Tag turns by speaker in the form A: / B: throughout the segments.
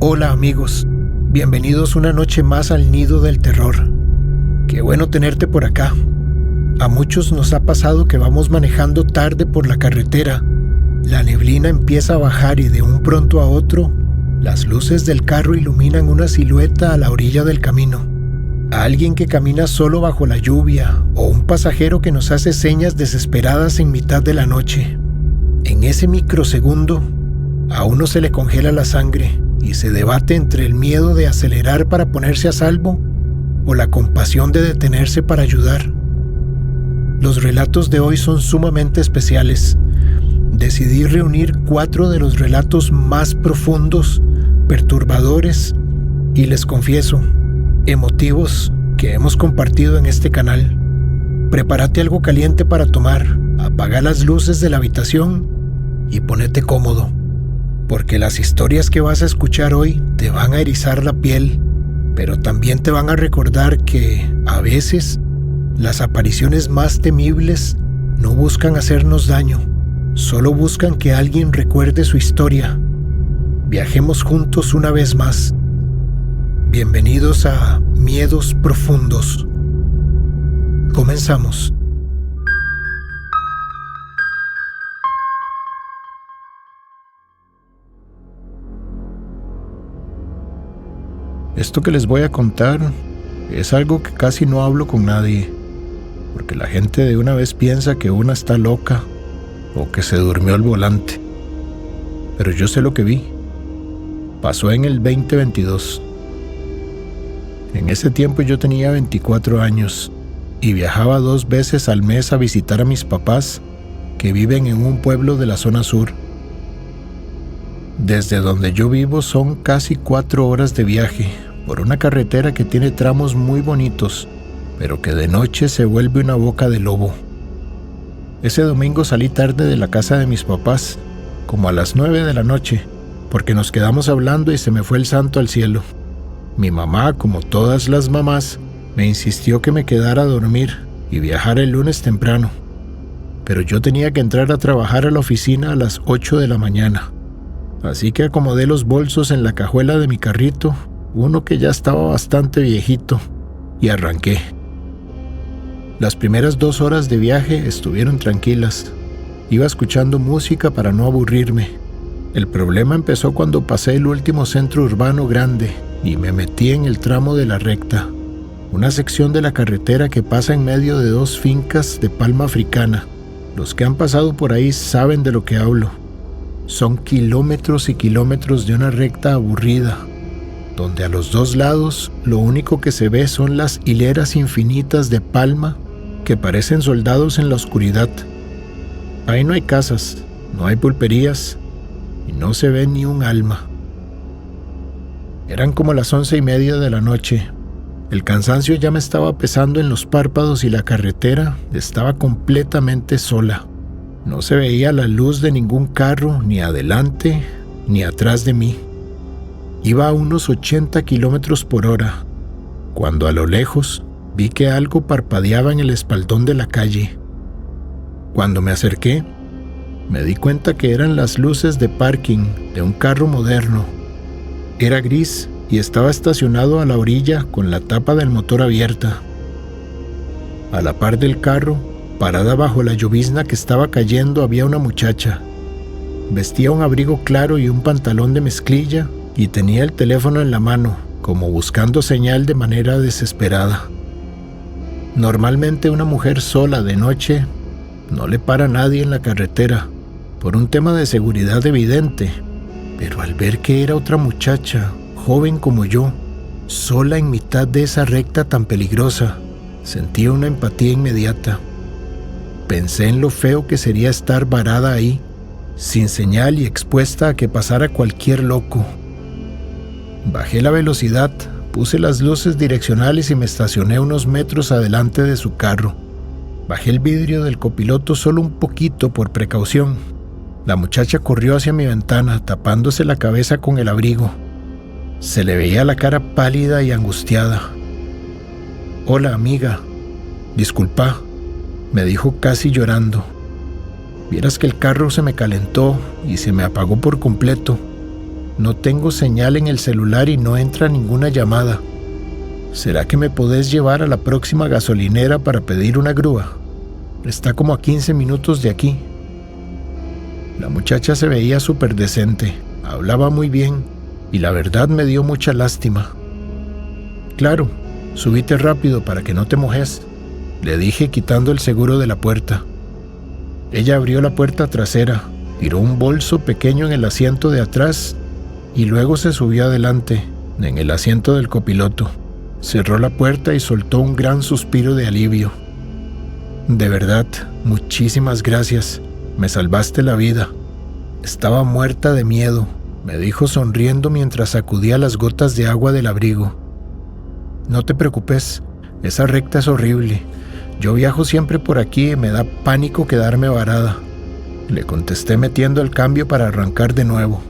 A: Hola amigos, bienvenidos una noche más al Nido del Terror. Qué bueno tenerte por acá. A muchos nos ha pasado que vamos manejando tarde por la carretera. La neblina empieza a bajar y de un pronto a otro, las luces del carro iluminan una silueta a la orilla del camino. Alguien que camina solo bajo la lluvia o un pasajero que nos hace señas desesperadas en mitad de la noche. En ese microsegundo, a uno se le congela la sangre y se debate entre el miedo de acelerar para ponerse a salvo o la compasión de detenerse para ayudar. Los relatos de hoy son sumamente especiales. Decidí reunir 4 de los relatos más profundos, perturbadores y, les confieso, emotivos que hemos compartido en este canal. Prepárate algo caliente para tomar, apaga las luces de la habitación y ponete cómodo, porque las historias que vas a escuchar hoy te van a erizar la piel, pero también te van a recordar que, a veces, las apariciones más temibles no buscan hacernos daño, solo buscan que alguien recuerde su historia. Viajemos juntos una vez más. Bienvenidos a Miedos Profundos. Comenzamos. Esto que les voy a contar es algo que casi no hablo con nadie, porque la gente de una vez piensa que una está loca o que se durmió al volante. Pero yo sé lo que vi. Pasó en el 2022. En ese tiempo yo tenía 24 años y viajaba 2 veces al mes a visitar a mis papás, que viven en un pueblo de la zona sur. Desde donde yo vivo son casi 4 horas de viaje por una carretera que tiene tramos muy bonitos, pero que de noche se vuelve una boca de lobo. Ese domingo salí tarde de la casa de mis papás, como a las 9 de la noche, porque nos quedamos hablando y se me fue el santo al cielo. Mi mamá, como todas las mamás, me insistió que me quedara a dormir y viajara el lunes temprano, pero yo tenía que entrar a trabajar a la oficina a las 8 de la mañana. Así que acomodé los bolsos en la cajuela de mi carrito, uno que ya estaba bastante viejito, y arranqué. Las primeras 2 horas de viaje estuvieron tranquilas. Iba escuchando música para no aburrirme. El problema empezó cuando pasé el último centro urbano grande y me metí en el tramo de la recta, una sección de la carretera que pasa en medio de 2 fincas de palma africana. Los que han pasado por ahí saben de lo que hablo. Son kilómetros y kilómetros de una recta aburrida, donde a los 2 lados lo único que se ve son las hileras infinitas de palma que parecen soldados en la oscuridad. Ahí no hay casas, no hay pulperías y no se ve ni un alma. Eran como las 11:30 de la noche. El cansancio ya me estaba pesando en los párpados y la carretera estaba completamente sola. No se veía la luz de ningún carro, ni adelante ni atrás de mí. Iba a unos 80 kilómetros por hora, cuando a lo lejos vi que algo parpadeaba en el espaldón de la calle. Cuando me acerqué, me di cuenta que eran las luces de parking de un carro moderno. Era gris y estaba estacionado a la orilla con la tapa del motor abierta. A la par del carro, parada bajo la llovizna que estaba cayendo, había una muchacha. Vestía un abrigo claro y un pantalón de mezclilla y tenía el teléfono en la mano, como buscando señal de manera desesperada. Normalmente una mujer sola de noche no le para a nadie en la carretera, por un tema de seguridad evidente, pero al ver que era otra muchacha, joven como yo, sola en mitad de esa recta tan peligrosa, sentí una empatía inmediata. Pensé en lo feo que sería estar varada ahí, sin señal y expuesta a que pasara cualquier loco. Bajé la velocidad, puse las luces direccionales y me estacioné unos metros adelante de su carro. Bajé el vidrio del copiloto solo un poquito por precaución. La muchacha corrió hacia mi ventana, tapándose la cabeza con el abrigo. Se le veía la cara pálida y angustiada. «Hola, amiga. Disculpa», me dijo casi llorando. «Vieras que el carro se me calentó y se me apagó por completo. No tengo señal en el celular y no entra ninguna llamada. ¿Será que me podés llevar a la próxima gasolinera para pedir una grúa? Está como a 15 minutos de aquí. La muchacha se veía súper decente, hablaba muy bien y la verdad me dio mucha lástima. Claro, subite rápido para que no te mojes, le dije quitando el seguro de la puerta. Ella abrió la puerta trasera, tiró un bolso pequeño en el asiento de atrás y luego se subió adelante, en el asiento del copiloto. Cerró la puerta y soltó un gran suspiro de alivio. De verdad, muchísimas gracias. Me salvaste la vida. Estaba muerta de miedo, me dijo sonriendo mientras sacudía las gotas de agua del abrigo. No te preocupes, esa recta es horrible. Yo viajo siempre por aquí y me da pánico quedarme varada. Le contesté metiendo el cambio para arrancar de nuevo.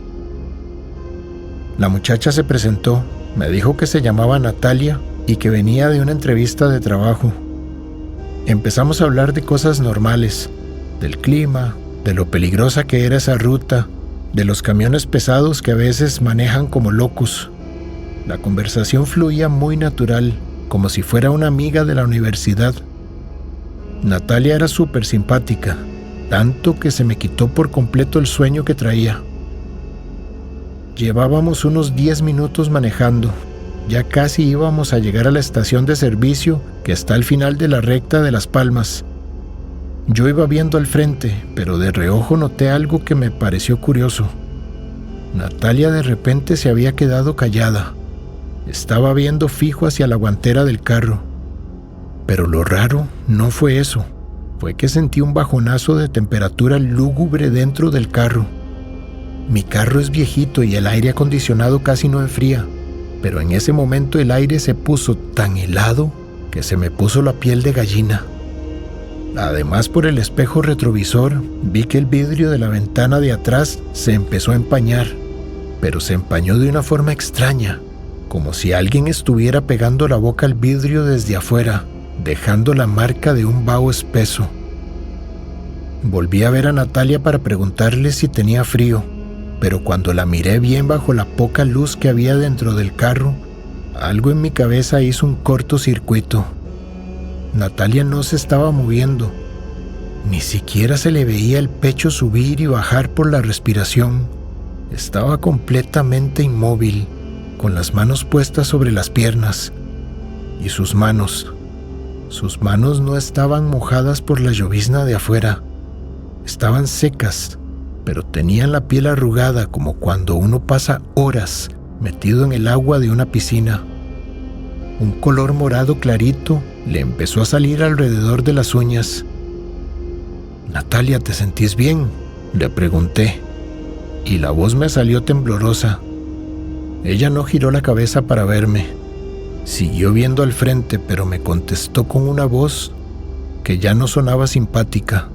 A: La muchacha se presentó, me dijo que se llamaba Natalia y que venía de una entrevista de trabajo. Empezamos a hablar de cosas normales, del clima, de lo peligrosa que era esa ruta, de los camiones pesados que a veces manejan como locos. La conversación fluía muy natural, como si fuera una amiga de la universidad. Natalia era súper simpática, tanto que se me quitó por completo el sueño que traía. Llevábamos unos 10 minutos manejando. Ya casi íbamos a llegar a la estación de servicio que está al final de la recta de Las Palmas. Yo iba viendo al frente, pero de reojo noté algo que me pareció curioso. Natalia de repente se había quedado callada. Estaba viendo fijo hacia la guantera del carro. Pero lo raro no fue eso. Fue que sentí un bajonazo de temperatura lúgubre dentro del carro. Mi carro es viejito y el aire acondicionado casi no enfría. Pero en ese momento el aire se puso tan helado que se me puso la piel de gallina. Además, por el espejo retrovisor vi que el vidrio de la ventana de atrás se empezó a empañar, pero se empañó de una forma extraña, como si alguien estuviera pegando la boca al vidrio desde afuera, dejando la marca de un vaho espeso. Volví a ver a Natalia para preguntarle si tenía frío, pero cuando la miré bien bajo la poca luz que había dentro del carro, algo en mi cabeza hizo un cortocircuito. Natalia no se estaba moviendo, ni siquiera se le veía el pecho subir y bajar por la respiración. Estaba completamente inmóvil, con las manos puestas sobre las piernas, y sus manos no estaban mojadas por la llovizna de afuera, estaban secas, pero tenían la piel arrugada como cuando uno pasa horas metido en el agua de una piscina. Un color morado clarito le empezó a salir alrededor de las uñas. «Natalia, ¿te sentís bien?», le pregunté, y la voz me salió temblorosa. Ella no giró la cabeza para verme. Siguió viendo al frente, pero me contestó con una voz que ya no sonaba simpática.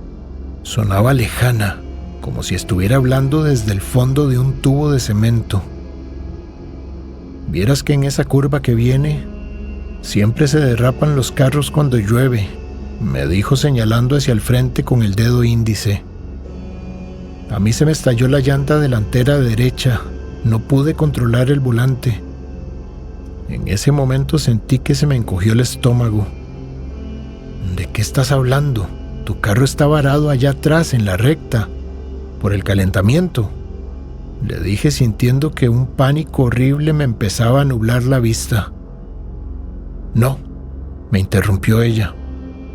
A: Sonaba lejana, como si estuviera hablando desde el fondo de un tubo de cemento. «Vieras que en esa curva que viene siempre se derrapan los carros cuando llueve», me dijo señalando hacia el frente con el dedo índice. A mí se me estalló la llanta delantera derecha, no pude controlar el volante. En ese momento sentí que se me encogió el estómago. «¿De qué estás hablando? Tu carro está varado allá atrás en la recta, por el calentamiento», le dije sintiendo que un pánico horrible me empezaba a nublar la vista. «No», me interrumpió ella,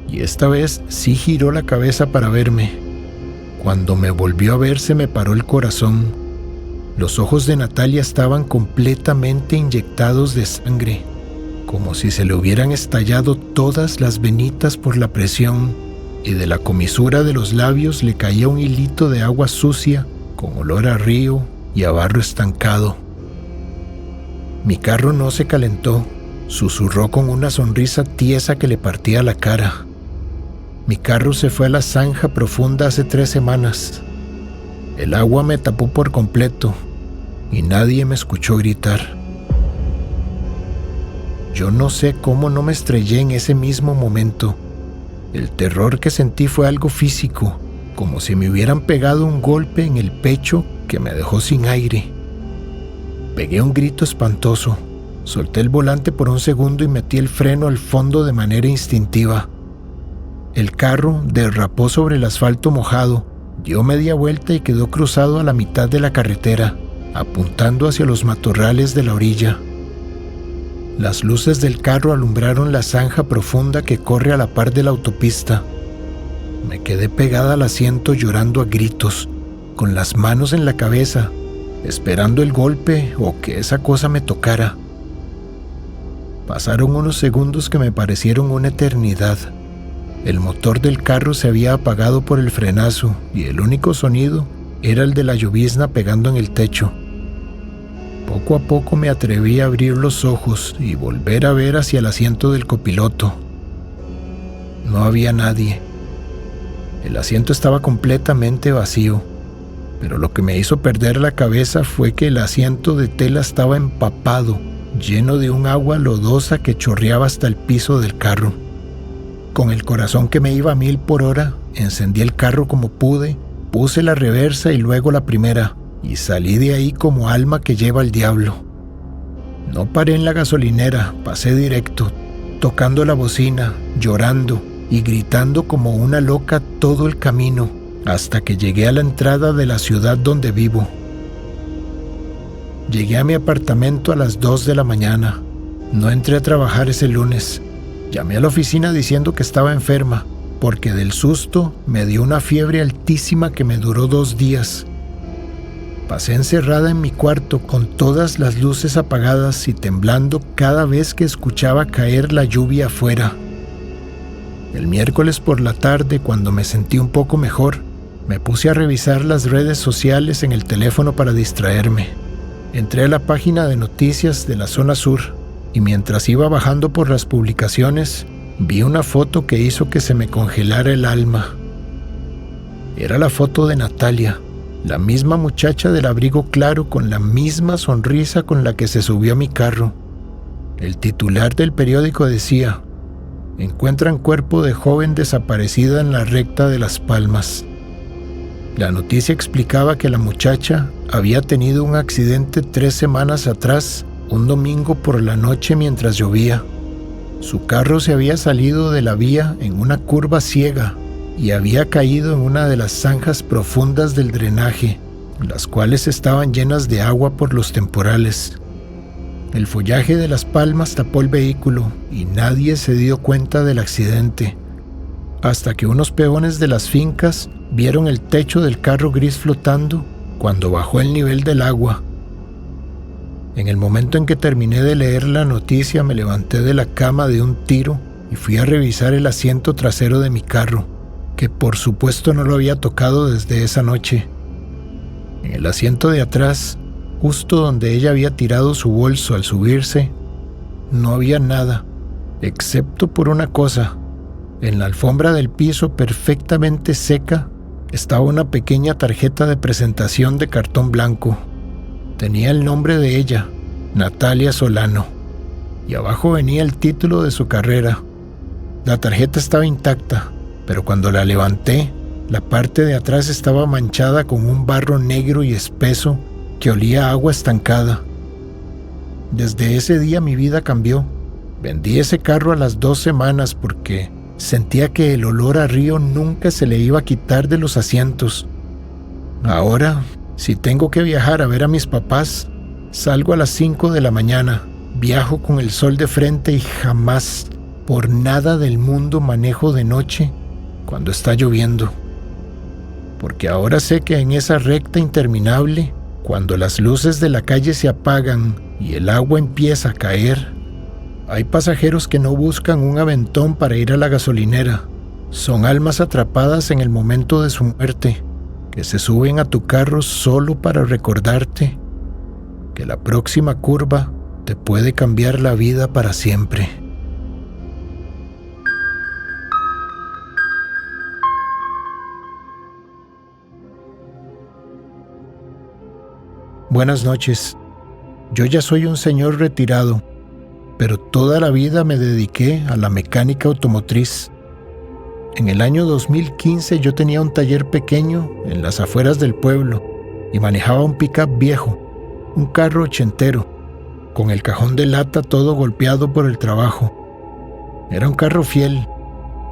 A: y esta vez sí giró la cabeza para verme. Cuando me volvió a ver se me paró el corazón. Los ojos de Natalia estaban completamente inyectados de sangre, como si se le hubieran estallado todas las venitas por la presión, y de la comisura de los labios le caía un hilito de agua sucia con olor a río y a barro estancado. «Mi carro no se calentó», susurró con una sonrisa tiesa que le partía la cara. «Mi carro se fue a la zanja profunda hace 3 semanas. El agua me tapó por completo y nadie me escuchó gritar». Yo no sé cómo no me estrellé en ese mismo momento. El terror que sentí fue algo físico, como si me hubieran pegado un golpe en el pecho que me dejó sin aire. Pegué un grito espantoso. Solté el volante por un segundo y metí el freno al fondo de manera instintiva. El carro derrapó sobre el asfalto mojado, dio media vuelta y quedó cruzado a la mitad de la carretera, apuntando hacia los matorrales de la orilla. Las luces del carro alumbraron la zanja profunda que corre a la par de la autopista. Me quedé pegada al asiento llorando a gritos, con las manos en la cabeza, esperando el golpe o que esa cosa me tocara. Pasaron unos segundos que me parecieron una eternidad. El motor del carro se había apagado por el frenazo y el único sonido era el de la llovizna pegando en el techo. Poco a poco me atreví a abrir los ojos y volver a ver hacia el asiento del copiloto. No había nadie. El asiento estaba completamente vacío, pero lo que me hizo perder la cabeza fue que el asiento de tela estaba empapado, lleno de un agua lodosa que chorreaba hasta el piso del carro. Con el corazón que me iba a 1000 por hora, encendí el carro como pude, puse la reversa y luego la primera, y salí de ahí como alma que lleva el diablo. No paré en la gasolinera, pasé directo, tocando la bocina, llorando y gritando como una loca todo el camino, hasta que llegué a la entrada de la ciudad donde vivo. Llegué a mi apartamento a las 2 de la mañana. No entré a trabajar ese lunes. Llamé a la oficina diciendo que estaba enferma, porque del susto me dio una fiebre altísima que me duró 2 días. Pasé encerrada en mi cuarto con todas las luces apagadas y temblando cada vez que escuchaba caer la lluvia afuera. El miércoles por la tarde, cuando me sentí un poco mejor, me puse a revisar las redes sociales en el teléfono para distraerme. Entré a la página de noticias de la zona sur y mientras iba bajando por las publicaciones, vi una foto que hizo que se me congelara el alma. Era la foto de Natalia, la misma muchacha del abrigo claro con la misma sonrisa con la que se subió a mi carro. El titular del periódico decía: encuentran cuerpo de joven desaparecida en la recta de Las Palmas. La noticia explicaba que la muchacha había tenido un accidente 3 semanas atrás, un domingo por la noche mientras llovía. Su carro se había salido de la vía en una curva ciega y había caído en una de las zanjas profundas del drenaje, las cuales estaban llenas de agua por los temporales. El follaje de las palmas tapó el vehículo y nadie se dio cuenta del accidente, hasta que unos peones de las fincas vieron el techo del carro gris flotando cuando bajó el nivel del agua. En el momento en que terminé de leer la noticia, me levanté de la cama de un tiro y fui a revisar el asiento trasero de mi carro, que por supuesto no lo había tocado desde esa noche. En el asiento de atrás, justo donde ella había tirado su bolso al subirse, no había nada, excepto por una cosa. En la alfombra del piso, perfectamente seca, estaba una pequeña tarjeta de presentación de cartón blanco. Tenía el nombre de ella, Natalia Solano, y abajo venía el título de su carrera. La tarjeta estaba intacta, pero cuando la levanté, la parte de atrás estaba manchada con un barro negro y espeso que olía a agua estancada. Desde ese día mi vida cambió. Vendí ese carro a las 2 semanas porque sentía que el olor a río nunca se le iba a quitar de los asientos. Ahora, si tengo que viajar a ver a mis papás, salgo a las 5 de la mañana, viajo con el sol de frente y jamás, por nada del mundo, manejo de noche cuando está lloviendo. Porque ahora sé que en esa recta interminable, cuando las luces de la calle se apagan y el agua empieza a caer, hay pasajeros que no buscan un aventón para ir a la gasolinera. Son almas atrapadas en el momento de su muerte, que se suben a tu carro solo para recordarte que la próxima curva te puede cambiar la vida para siempre. Buenas noches. Yo ya soy un señor retirado, pero toda la vida me dediqué a la mecánica automotriz. En el año 2015 yo tenía un taller pequeño en las afueras del pueblo y manejaba un pick-up viejo, un carro ochentero, con el cajón de lata todo golpeado por el trabajo. Era un carro fiel,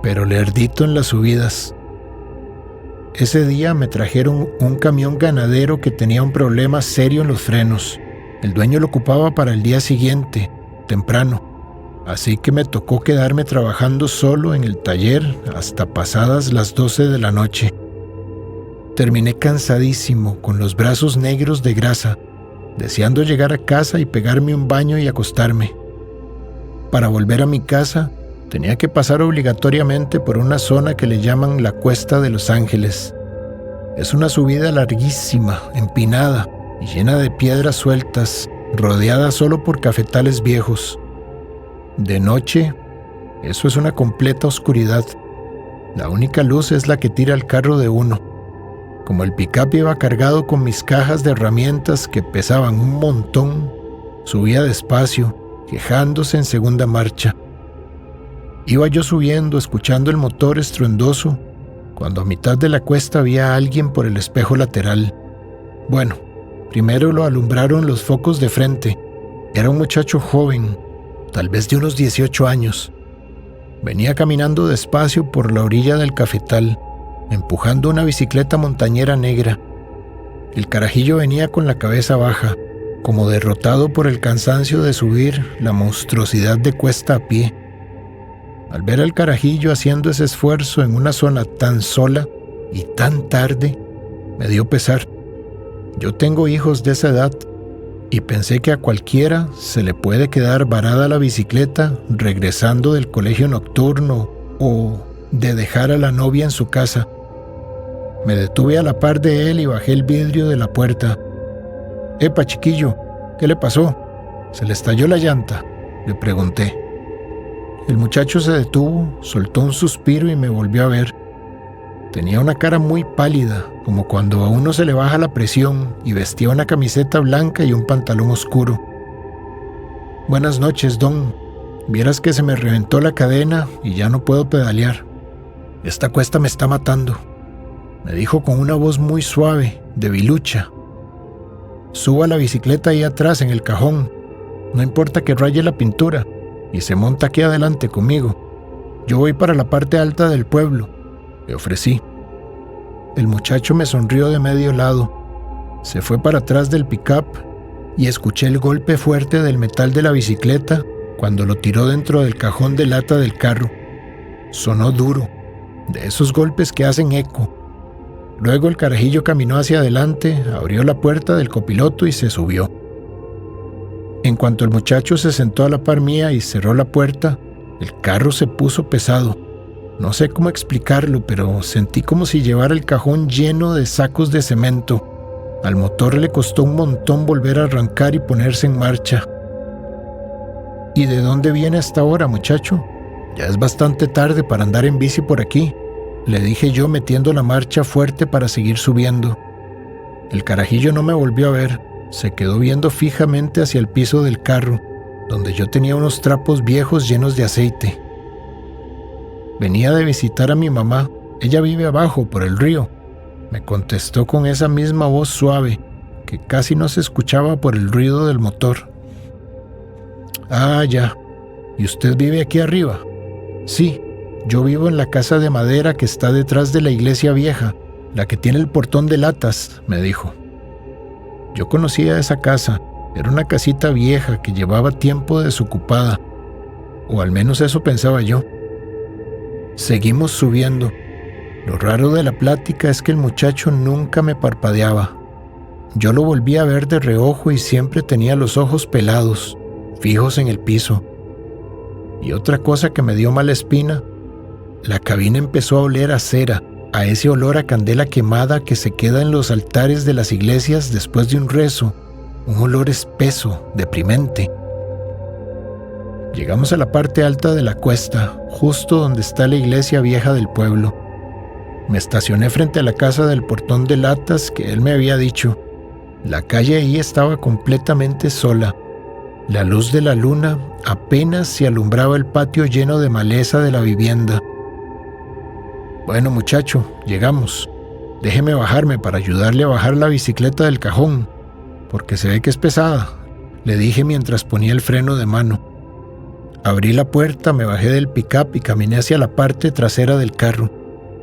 A: pero lerdito en las subidas. Ese día me trajeron un camión ganadero que tenía un problema serio en los frenos. El dueño lo ocupaba para el día siguiente, temprano, así que me tocó quedarme trabajando solo en el taller hasta pasadas las 12 de la noche. Terminé cansadísimo, con los brazos negros de grasa, deseando llegar a casa y pegarme un baño y acostarme. Para volver a mi casa, tenía que pasar obligatoriamente por una zona que le llaman la Cuesta de Los Ángeles. Es una subida larguísima, empinada y llena de piedras sueltas, rodeada solo por cafetales viejos. De noche, eso es una completa oscuridad. La única luz es la que tira el carro de uno. Como el pick-up iba cargado con mis cajas de herramientas que pesaban un montón, subía despacio, quejándose en segunda marcha. Iba yo subiendo, escuchando el motor estruendoso, cuando a mitad de la cuesta había a alguien por el espejo lateral. Bueno, primero lo alumbraron los focos de frente. Era un muchacho joven, tal vez de unos 18 años. Venía caminando despacio por la orilla del cafetal, empujando una bicicleta montañera negra. El carajillo venía con la cabeza baja, como derrotado por el cansancio de subir la monstruosidad de cuesta a pie. Al ver al carajillo haciendo ese esfuerzo en una zona tan sola y tan tarde, me dio pesar. Yo tengo hijos de esa edad y pensé que a cualquiera se le puede quedar varada la bicicleta regresando del colegio nocturno o de dejar a la novia en su casa. Me detuve a la par de él y bajé el vidrio de la puerta. «Epa, chiquillo, ¿qué le pasó? ¿Se le estalló la llanta?», le pregunté. El muchacho se detuvo, soltó un suspiro y me volvió a ver. Tenía una cara muy pálida, como cuando a uno se le baja la presión, y vestía una camiseta blanca y un pantalón oscuro. «Buenas noches, don. Vieras que se me reventó la cadena y ya no puedo pedalear. Esta cuesta me está matando», me dijo con una voz muy suave, debilucha. «Suba la bicicleta ahí atrás en el cajón. No importa que raye la pintura. Y se monta aquí adelante conmigo. Yo voy para la parte alta del pueblo», le ofrecí. El muchacho me sonrió de medio lado. Se fue para atrás del pick-up y escuché el golpe fuerte del metal de la bicicleta cuando lo tiró dentro del cajón de lata del carro. Sonó duro, de esos golpes que hacen eco. Luego el carajillo caminó hacia adelante, abrió la puerta del copiloto y se subió. En cuanto el muchacho se sentó a la par mía y cerró la puerta, el carro se puso pesado. No sé cómo explicarlo, pero sentí como si llevara el cajón lleno de sacos de cemento. Al motor le costó un montón volver a arrancar y ponerse en marcha. «¿Y de dónde viene hasta ahora, muchacho? Ya es bastante tarde para andar en bici por aquí», le dije yo metiendo la marcha fuerte para seguir subiendo. El carajillo no me volvió a ver. Se quedó viendo fijamente hacia el piso del carro, donde yo tenía unos trapos viejos llenos de aceite. «Venía de visitar a mi mamá. Ella vive abajo, por el río», me contestó con esa misma voz suave, que casi no se escuchaba por el ruido del motor. «Ah, ya. ¿Y usted vive aquí arriba?» «Sí, yo vivo en la casa de madera que está detrás de la iglesia vieja, la que tiene el portón de latas», me dijo. Yo conocía esa casa. Era una casita vieja que llevaba tiempo desocupada, o al menos eso pensaba yo. Seguimos subiendo. Lo raro de la plática es que el muchacho nunca me parpadeaba. Yo lo volví a ver de reojo y siempre tenía los ojos pelados, fijos en el piso. Y otra cosa que me dio mala espina, la cabina empezó a oler a cera, a ese olor a candela quemada que se queda en los altares de las iglesias después de un rezo, un olor espeso, deprimente. Llegamos a la parte alta de la cuesta, justo donde está la iglesia vieja del pueblo. Me estacioné frente a la casa del portón de latas que él me había dicho. La calle ahí estaba completamente sola. La luz de la luna apenas se alumbraba el patio lleno de maleza de la vivienda. «Bueno, muchacho, llegamos. Déjeme bajarme para ayudarle a bajar la bicicleta del cajón», porque se ve que es pesada, le dije mientras ponía el freno de mano. Abrí la puerta, me bajé del pick-up y caminé hacia la parte trasera del carro.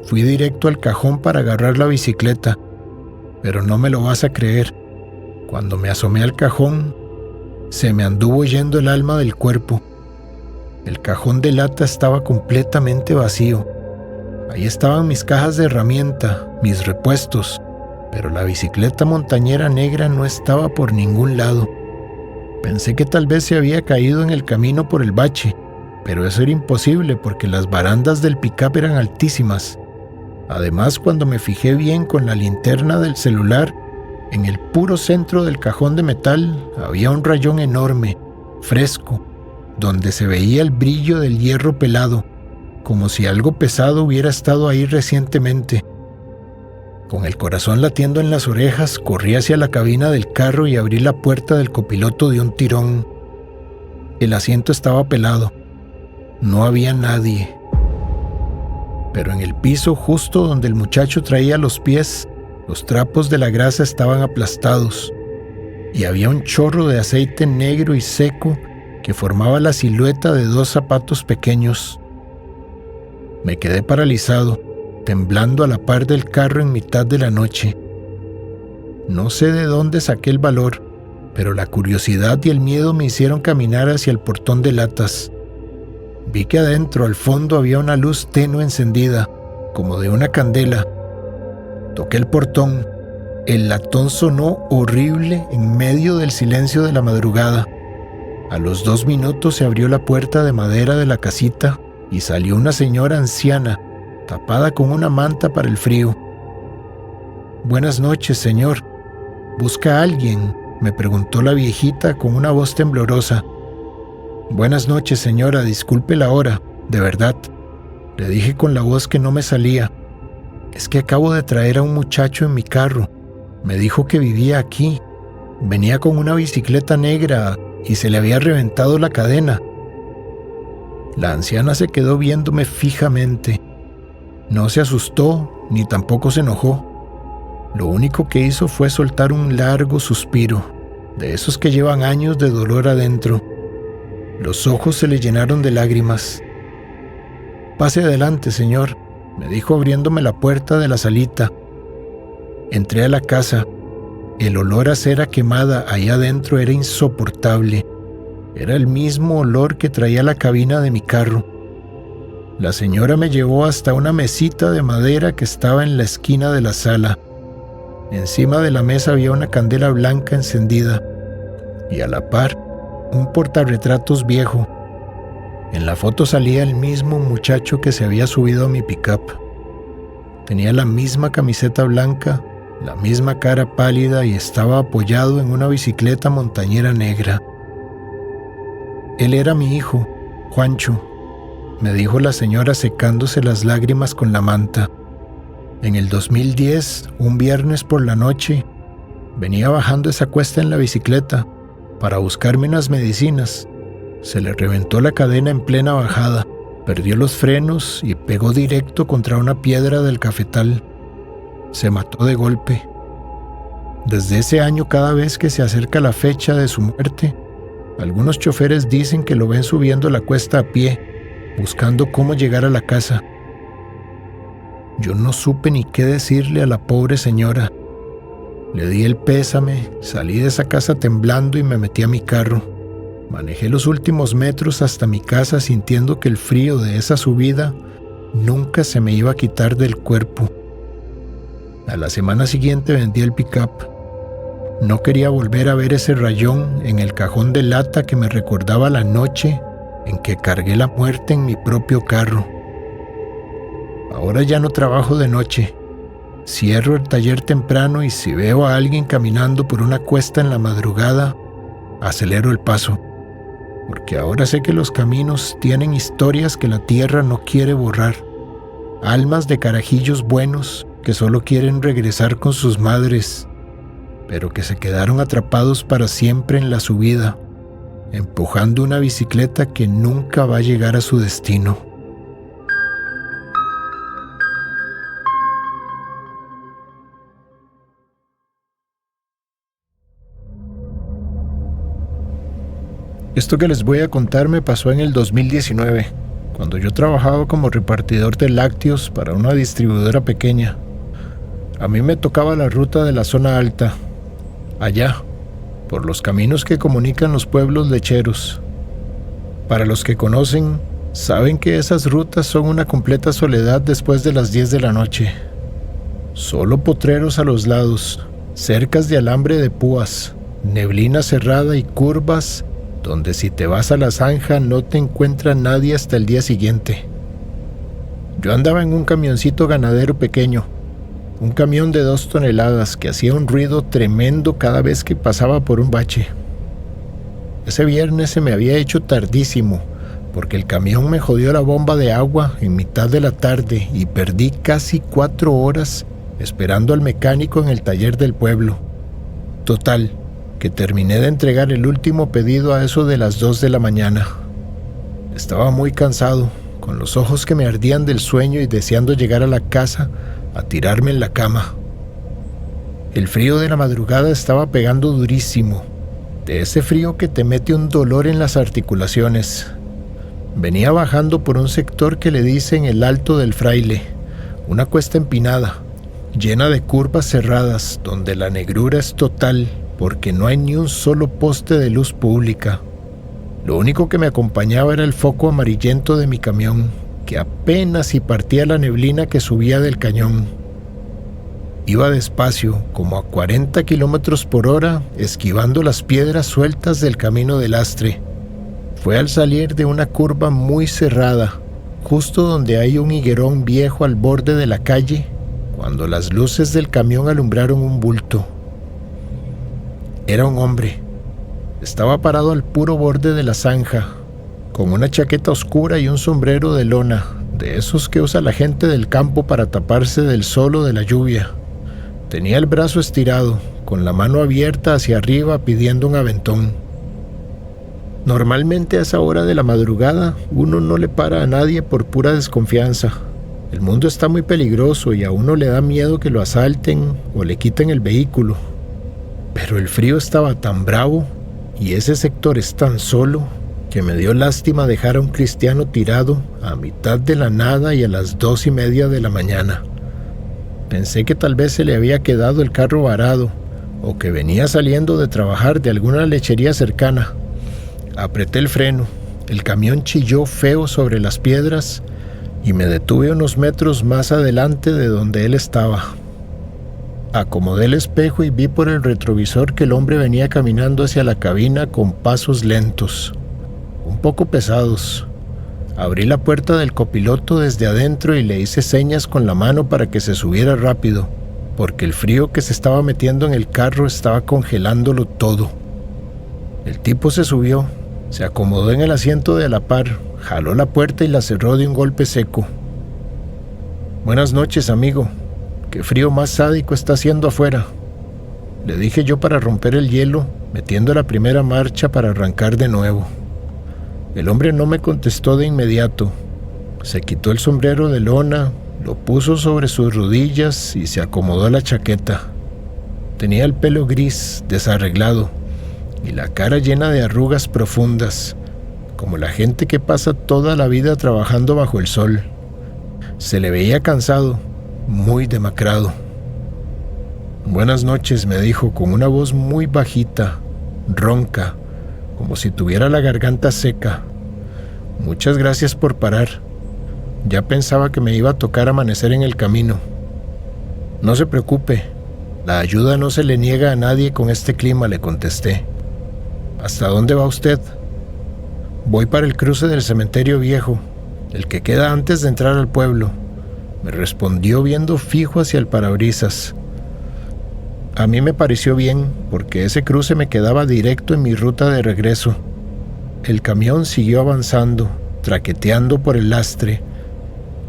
A: Fui directo al cajón para agarrar la bicicleta, pero no me lo vas a creer. Cuando me asomé al cajón, se me anduvo yendo el alma del cuerpo. El cajón de lata estaba completamente vacío. Ahí estaban mis cajas de herramienta, mis repuestos, pero la bicicleta montañera negra no estaba por ningún lado. Pensé que tal vez se había caído en el camino por el bache, pero eso era imposible porque las barandas del pick-up eran altísimas. Además, cuando me fijé bien con la linterna del celular, en el puro centro del cajón de metal había un rayón enorme, fresco, donde se veía el brillo del hierro pelado, como si algo pesado hubiera estado ahí recientemente. Con el corazón latiendo en las orejas, corrí hacia la cabina del carro y abrí la puerta del copiloto de un tirón. El asiento estaba pelado. No había nadie. Pero en el piso, justo donde el muchacho traía los pies, los trapos de la grasa estaban aplastados y había un chorro de aceite negro y seco que formaba la silueta de 2 zapatos pequeños. Me quedé paralizado, temblando a la par del carro en mitad de la noche. No sé de dónde saqué el valor, pero la curiosidad y el miedo me hicieron caminar hacia el portón de latas. Vi que adentro, al fondo, había una luz tenue encendida, como de una candela. Toqué el portón. El latón sonó horrible en medio del silencio de la madrugada. A los 2 minutos se abrió la puerta de madera de la casita y salió una señora anciana, tapada con una manta para el frío. «Buenas noches, señor. ¿Busca a alguien?», me preguntó la viejita con una voz temblorosa. «Buenas noches, señora. Disculpe la hora, de verdad», le dije con la voz que no me salía. «Es que acabo de traer a un muchacho en mi carro. Me dijo que vivía aquí. Venía con una bicicleta negra y se le había reventado la cadena». La anciana se quedó viéndome fijamente. No se asustó ni tampoco se enojó. Lo único que hizo fue soltar un largo suspiro, de esos que llevan años de dolor adentro. Los ojos se le llenaron de lágrimas. «Pase adelante, señor», me dijo abriéndome la puerta de la salita. Entré a la casa. El olor a cera quemada ahí adentro era insoportable. Era el mismo olor que traía la cabina de mi carro. La señora me llevó hasta una mesita de madera que estaba en la esquina de la sala. Encima de la mesa había una candela blanca encendida y a la par un portarretratos viejo. En la foto salía el mismo muchacho que se había subido a mi pick-up. Tenía la misma camiseta blanca, la misma cara pálida y estaba apoyado en una bicicleta montañera negra. «Él era mi hijo, Juancho», me dijo la señora secándose las lágrimas con la manta. «En el 2010, un viernes por la noche, venía bajando esa cuesta en la bicicleta para buscarme unas medicinas. Se le reventó la cadena en plena bajada, perdió los frenos y pegó directo contra una piedra del cafetal. Se mató de golpe. Desde ese año, cada vez que se acerca la fecha de su muerte, algunos choferes dicen que lo ven subiendo la cuesta a pie, buscando cómo llegar a la casa». Yo no supe ni qué decirle a la pobre señora. Le di el pésame, salí de esa casa temblando y me metí a mi carro. Manejé los últimos metros hasta mi casa sintiendo que el frío de esa subida nunca se me iba a quitar del cuerpo. A la semana siguiente vendí el pick-up. No quería volver a ver ese rayón en el cajón de lata que me recordaba la noche en que cargué la muerte en mi propio carro. Ahora ya no trabajo de noche. Cierro el taller temprano y si veo a alguien caminando por una cuesta en la madrugada, acelero el paso, porque ahora sé que los caminos tienen historias que la tierra no quiere borrar, almas de carajillos buenos que solo quieren regresar con sus madres, pero que se quedaron atrapados para siempre en la subida, empujando una bicicleta que nunca va a llegar a su destino. Esto que les voy a contar me pasó en el 2019, cuando yo trabajaba como repartidor de lácteos para una distribuidora pequeña. A mí me tocaba la ruta de la zona alta, allá, por los caminos que comunican los pueblos lecheros. Para los que conocen, saben que esas rutas son una completa soledad después de las 10 de la noche. Solo potreros a los lados, cercas de alambre de púas, neblina cerrada y curvas donde si te vas a la zanja no te encuentra nadie hasta el día siguiente. Yo andaba en un camioncito ganadero pequeño, un camión de 2 toneladas que hacía un ruido tremendo cada vez que pasaba por un bache. Ese viernes se me había hecho tardísimo, porque el camión me jodió la bomba de agua en mitad de la tarde y perdí casi 4 horas esperando al mecánico en el taller del pueblo. Total, que terminé de entregar el último pedido a eso de las 2 de la mañana. Estaba muy cansado, con los ojos que me ardían del sueño y deseando llegar a la casa a tirarme en la cama. El frío de la madrugada estaba pegando durísimo, de ese frío que te mete un dolor en las articulaciones. Venía bajando por un sector que le dicen el Alto del Fraile, una cuesta empinada, llena de curvas cerradas, donde la negrura es total, porque no hay ni un solo poste de luz pública. Lo único que me acompañaba era el foco amarillento de mi camión, que apenas si partía la neblina que subía del cañón. Iba despacio, como a 40 kilómetros por hora, esquivando las piedras sueltas del camino del lastre. Fue al salir de una curva muy cerrada, justo donde hay un higuerón viejo al borde de la calle, cuando las luces del camión alumbraron un bulto. Era un hombre. Estaba parado al puro borde de la zanja, con una chaqueta oscura y un sombrero de lona, de esos que usa la gente del campo para taparse del sol o de la lluvia. Tenía el brazo estirado, con la mano abierta hacia arriba pidiendo un aventón. Normalmente a esa hora de la madrugada uno no le para a nadie por pura desconfianza. El mundo está muy peligroso y a uno le da miedo que lo asalten o le quiten el vehículo. Pero el frío estaba tan bravo y ese sector es tan solo que me dio lástima dejar a un cristiano tirado a mitad de la nada y a las 2:30 de la mañana. Pensé que tal vez se le había quedado el carro varado o que venía saliendo de trabajar de alguna lechería cercana. Apreté el freno, el camión chilló feo sobre las piedras y me detuve unos metros más adelante de donde él estaba. Acomodé el espejo y vi por el retrovisor que el hombre venía caminando hacia la cabina con pasos lentos, un poco pesados. Abrí la puerta del copiloto desde adentro y le hice señas con la mano para que se subiera rápido, porque el frío que se estaba metiendo en el carro estaba congelándolo todo. El tipo se subió, se acomodó en el asiento de a la par, jaló la puerta y la cerró de un golpe seco. «Buenas noches, amigo. Qué frío más sádico está haciendo afuera», le dije yo para romper el hielo, metiendo la primera marcha para arrancar de nuevo. El hombre no me contestó de inmediato. Se quitó el sombrero de lona, lo puso sobre sus rodillas y se acomodó la chaqueta. Tenía el pelo gris, desarreglado, y la cara llena de arrugas profundas, como la gente que pasa toda la vida trabajando bajo el sol. Se le veía cansado, muy demacrado. «Buenas noches», me dijo con una voz muy bajita, ronca, como si tuviera la garganta seca. «Muchas gracias por parar. Ya pensaba que me iba a tocar amanecer en el camino». «No se preocupe, la ayuda no se le niega a nadie con este clima», le contesté. «¿Hasta dónde va usted?» «Voy para el cruce del cementerio viejo, el que queda antes de entrar al pueblo», me respondió viendo fijo hacia el parabrisas. A mí me pareció bien, porque ese cruce me quedaba directo en mi ruta de regreso. El camión siguió avanzando, traqueteando por el lastre.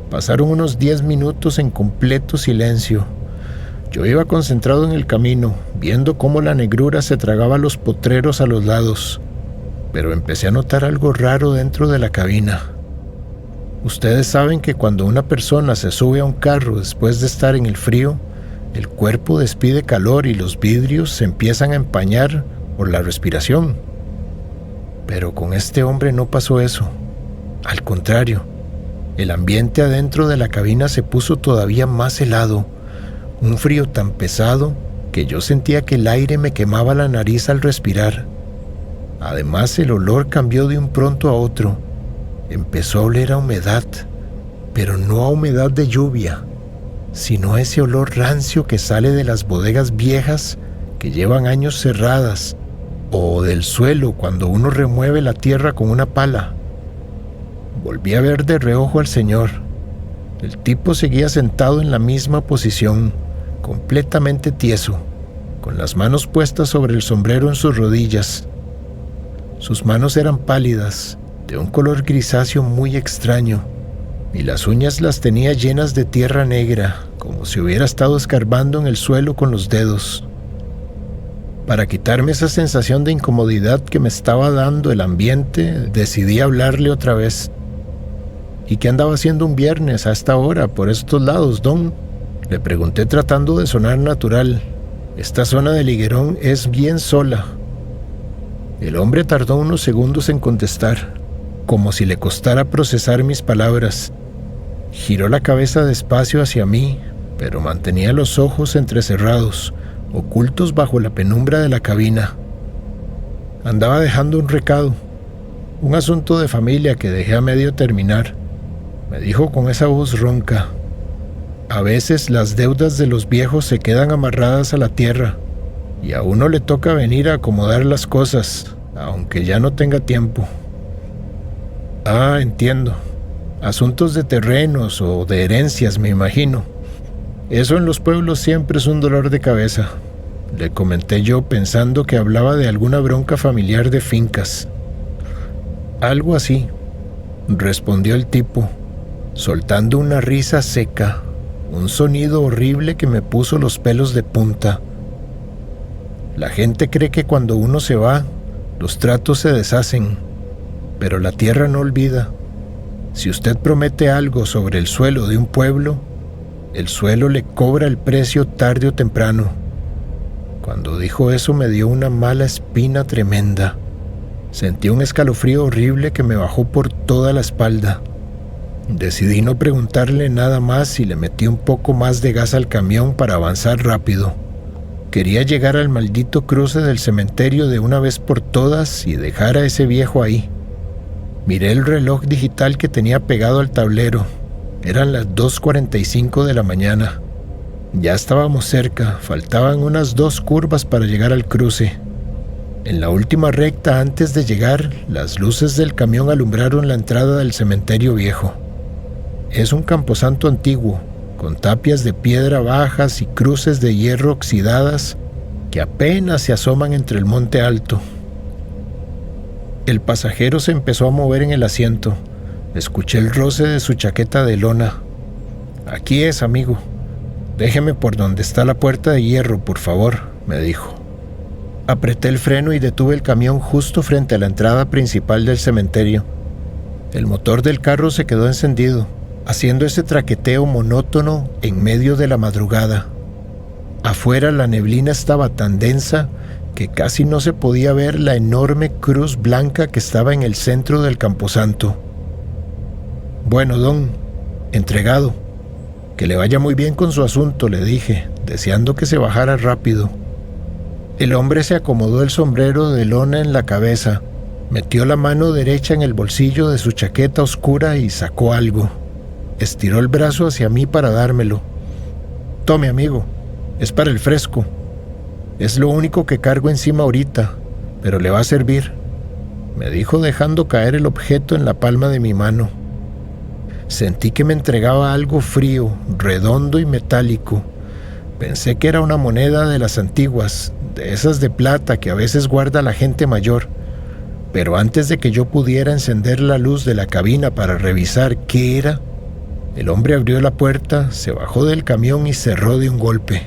A: Pasaron unos 10 minutos en completo silencio. Yo iba concentrado en el camino, viendo cómo la negrura se tragaba los potreros a los lados, pero empecé a notar algo raro dentro de la cabina. Ustedes saben que cuando una persona se sube a un carro después de estar en el frío, el cuerpo despide calor y los vidrios se empiezan a empañar por la respiración. Pero con este hombre no pasó eso. Al contrario, el ambiente adentro de la cabina se puso todavía más helado, un frío tan pesado que yo sentía que el aire me quemaba la nariz al respirar. Además, el olor cambió de un pronto a otro. Empezó a oler a humedad, pero no a humedad de lluvia, sino ese olor rancio que sale de las bodegas viejas que llevan años cerradas, o del suelo cuando uno remueve la tierra con una pala. Volví a ver de reojo al señor. El tipo seguía sentado en la misma posición, completamente tieso, con las manos puestas sobre el sombrero en sus rodillas. Sus manos eran pálidas, de un color grisáceo muy extraño, y las uñas las tenía llenas de tierra negra, como si hubiera estado escarbando en el suelo con los dedos. Para quitarme esa sensación de incomodidad que me estaba dando el ambiente, decidí hablarle otra vez. ¿Y qué andaba haciendo un viernes a esta hora por estos lados, don? Le pregunté tratando de sonar natural. Esta zona del higuerón es bien sola. El hombre tardó unos segundos en contestar, como si le costara procesar mis palabras. Giró la cabeza despacio hacia mí, pero mantenía los ojos entrecerrados, ocultos bajo la penumbra de la cabina. Andaba dejando un recado, un asunto de familia que dejé a medio terminar, me dijo con esa voz ronca. A veces las deudas de los viejos se quedan amarradas a la tierra y a uno le toca venir a acomodar las cosas, aunque ya no tenga tiempo. Ah, entiendo. Asuntos de terrenos o de herencias, me imagino. Eso en los pueblos siempre es un dolor de cabeza, le comenté yo pensando que hablaba de alguna bronca familiar de fincas. Algo así, respondió el tipo, soltando una risa seca, un sonido horrible que me puso los pelos de punta. La gente cree que cuando uno se va, los tratos se deshacen, pero la tierra no olvida. Si usted promete algo sobre el suelo de un pueblo, el suelo le cobra el precio tarde o temprano. Cuando dijo eso me dio una mala espina tremenda. Sentí un escalofrío horrible que me bajó por toda la espalda. Decidí no preguntarle nada más y le metí un poco más de gas al camión para avanzar rápido. Quería llegar al maldito cruce del cementerio de una vez por todas y dejar a ese viejo ahí. Miré el reloj digital que tenía pegado al tablero. Eran las 2:45 de la mañana. Ya estábamos cerca, faltaban unas 2 curvas para llegar al cruce. En la última recta antes de llegar, las luces del camión alumbraron la entrada del cementerio viejo. Es un camposanto antiguo, con tapias de piedra bajas y cruces de hierro oxidadas que apenas se asoman entre el monte alto. El pasajero se empezó a mover en el asiento. Escuché el roce de su chaqueta de lona. «Aquí es, amigo. Déjeme por donde está la puerta de hierro, por favor», me dijo. Apreté el freno y detuve el camión justo frente a la entrada principal del cementerio. El motor del carro se quedó encendido, haciendo ese traqueteo monótono en medio de la madrugada. Afuera la neblina estaba tan densa que casi no se podía ver la enorme cruz blanca que estaba en el centro del camposanto. «Bueno, don, entregado. Que le vaya muy bien con su asunto», le dije, deseando que se bajara rápido. El hombre se acomodó el sombrero de lona en la cabeza, metió la mano derecha en el bolsillo de su chaqueta oscura y sacó algo. Estiró el brazo hacia mí para dármelo. «Tome, amigo, es para el fresco. Es lo único que cargo encima ahorita, pero le va a servir», me dijo dejando caer el objeto en la palma de mi mano. Sentí que me entregaba algo frío, redondo y metálico. Pensé que era una moneda de las antiguas, de esas de plata que a veces guarda la gente mayor. Pero antes de que yo pudiera encender la luz de la cabina para revisar qué era, el hombre abrió la puerta, se bajó del camión y cerró de un golpe.